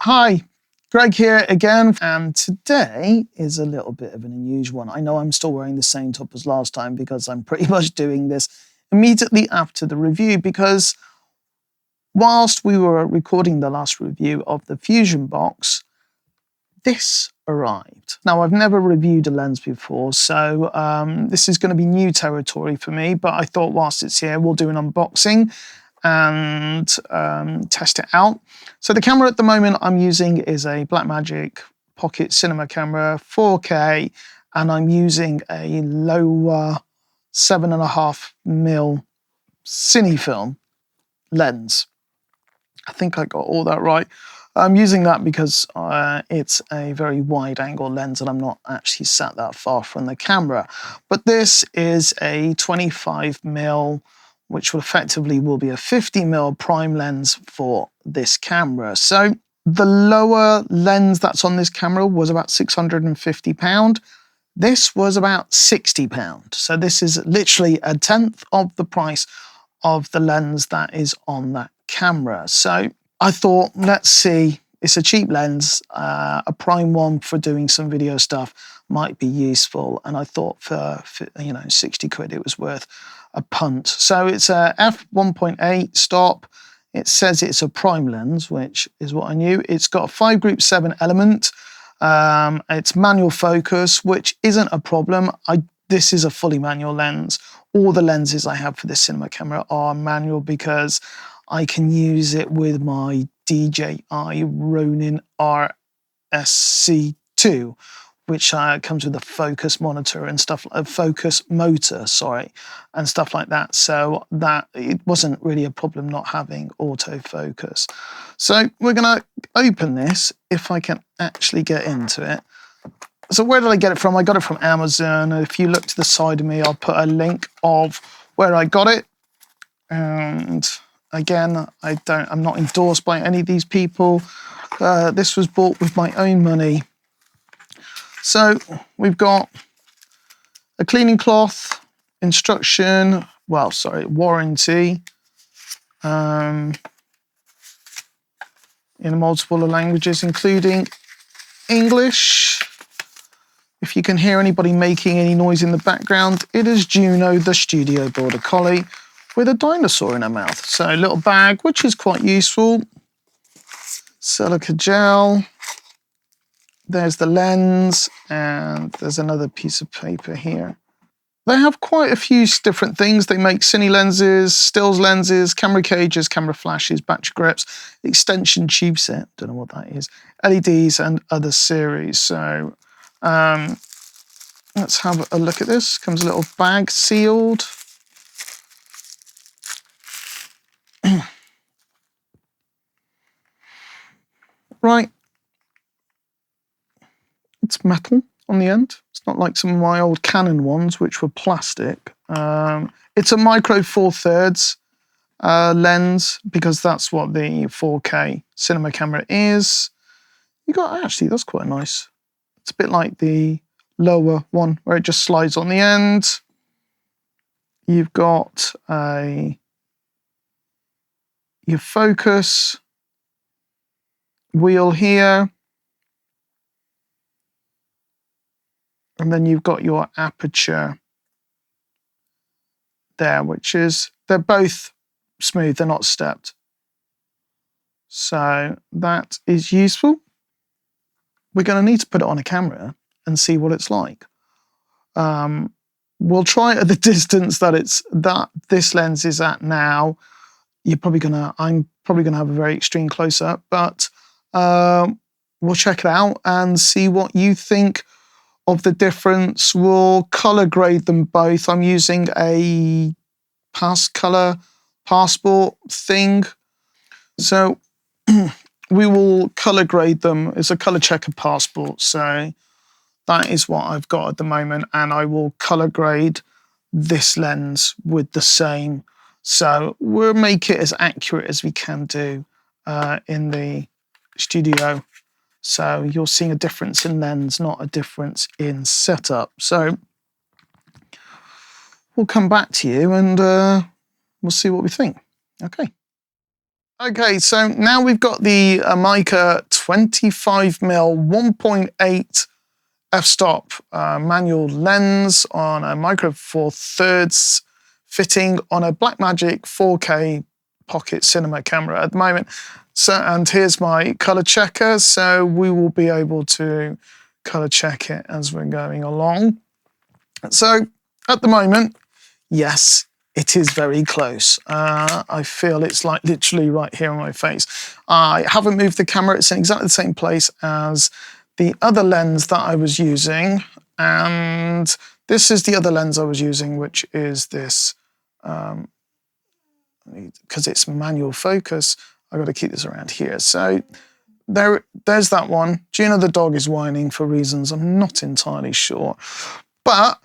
Hi, Greg here again, and today is a little bit of an unusual one. I know I'm still wearing the same top as last time because I'm pretty much doing this immediately after the review, because whilst we were recording the last review of the Fusion box, this arrived. Now, I've never reviewed a lens before, so this is going to be new territory for me, but I thought whilst it's here, we'll do an unboxing and test it out. So the camera at the moment I'm using is a Blackmagic Pocket Cinema Camera 4K, and I'm using a Laowa 7.5mm Cine film lens. I think I got all that right. I'm using that because it's a very wide angle lens and I'm not actually sat that far from the camera. But this is a 25mm, which will effectively be a 50mm prime lens for this camera. So the lower lens that's on this camera was about £650. This was about £60. So this is literally a tenth of the price of the lens that is on that camera. So I thought, let's see, it's a cheap lens, a prime one for doing some video stuff might be useful. And I thought for 60 quid, it was worth a punt. So it's a f1.8 stop. It says it's a prime lens, which is what I knew. It's got a 5 group 7 element. It's manual focus, which isn't a problem. This is a fully manual lens. All the lenses I have for this cinema camera are manual because I can use it with my DJI Ronin RSC2, which comes with a focus monitor and stuff, a focus motor, sorry, and stuff like that. So that it wasn't really a problem not having autofocus. So we're gonna open this if I can actually get into it. So where did I get it from? I got it from Amazon. If you look to the side of me, I'll put a link of where I got it. And again, I'm not endorsed by any of these people. This was bought with my own money. So we've got a cleaning cloth, instruction, warranty, in multiple languages, including English. If you can hear anybody making any noise in the background, it is Juno, the studio border collie, with a dinosaur in her mouth. So a little bag, which is quite useful. Silica gel. There's the lens, and there's another piece of paper here. They have quite a few different things. They make cine lenses, stills lenses, camera cages, camera flashes, battery grips, extension tube set, don't know what that is, LEDs, and other series. So let's have a look at this. Comes a little bag sealed. Right. It's metal on the end. It's not like some of my old Canon ones, which were plastic. It's a micro 4/3 lens, because that's what the 4K cinema camera is. Actually, that's quite nice. It's a bit like the lower one, where it just slides on the end. You've got your focus wheel here. And then you've got your aperture there, they're both smooth, they're not stepped. So that is useful. We're going to need to put it on a camera and see what it's like. We'll try it at the distance that this lens is at now. I'm probably gonna have a very extreme close-up, but we'll check it out and see what you think of the difference. We'll color grade them both. I'm using a color passport thing. So we will color grade them. It's a color checker passport. So that is what I've got at the moment. And I will color grade this lens with the same. So we'll make it as accurate as we can do in the studio. So you're seeing a difference in lens, not a difference in setup. So we'll come back to you and we'll see what we think. Okay. Okay, so now we've got the Meike 25mm 1.8 f-stop manual lens on a micro four thirds fitting on a Blackmagic 4K Pocket Cinema Camera at the moment. So, and here's my color checker. So we will be able to color check it as we're going along. So at the moment, yes, it is very close. I feel it's like literally right here on my face. I haven't moved the camera. It's in exactly the same place as the other lens that I was using. And this is the other lens I was using, which is this, because it's manual focus, I've got to keep this around here. So there's that one. Gina the dog is whining for reasons I'm not entirely sure. But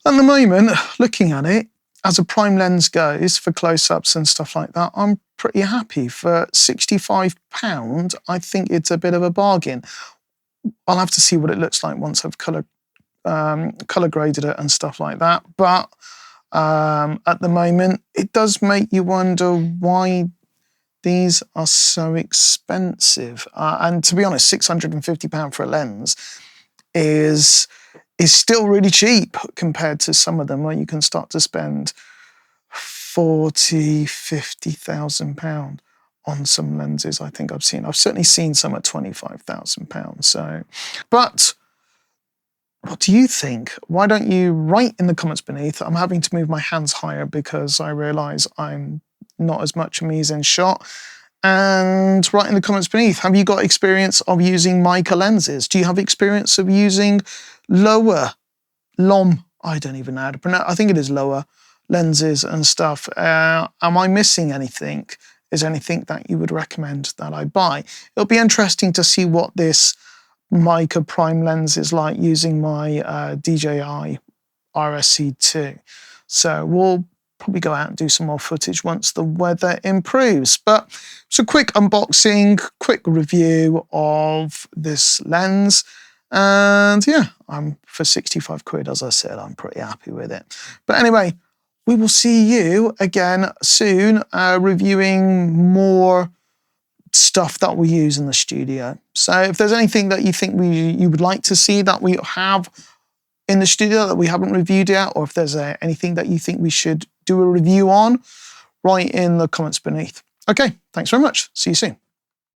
at the moment, looking at it, as a prime lens goes for close-ups and stuff like that, I'm pretty happy. For £65, I think it's a bit of a bargain. I'll have to see what it looks like once I've color graded it and stuff like that. But at the moment, it does make you wonder why these are so expensive. And to be honest, £650 for a lens is still really cheap compared to some of them where you can start to spend £40,000, £50,000 on some lenses. I think I've certainly seen some at £25,000. So, but what do you think? Why don't you write in the comments beneath? I'm having to move my hands higher because I realise I'm not as much a mise-en shot. And write in the comments beneath, have you got experience of using Meike lenses? Do you have experience of using Laowa, I don't even know how to pronounce, I think it is Laowa lenses and stuff. Am I missing anything? Is there anything that you would recommend that I buy? It'll be interesting to see what this Meike prime lens is like using my DJI RSC2. So we'll probably go out and do some more footage once the weather improves. But it's a quick unboxing, quick review of this lens. And yeah, for 65 quid, as I said, I'm pretty happy with it. But anyway, we will see you again soon, reviewing more stuff that we use in the studio. So if there's anything that you think you would like to see that we have in the studio that we haven't reviewed yet, or if there's anything that you think we should do a review on, write in the comments beneath. Okay, thanks very much. See you soon.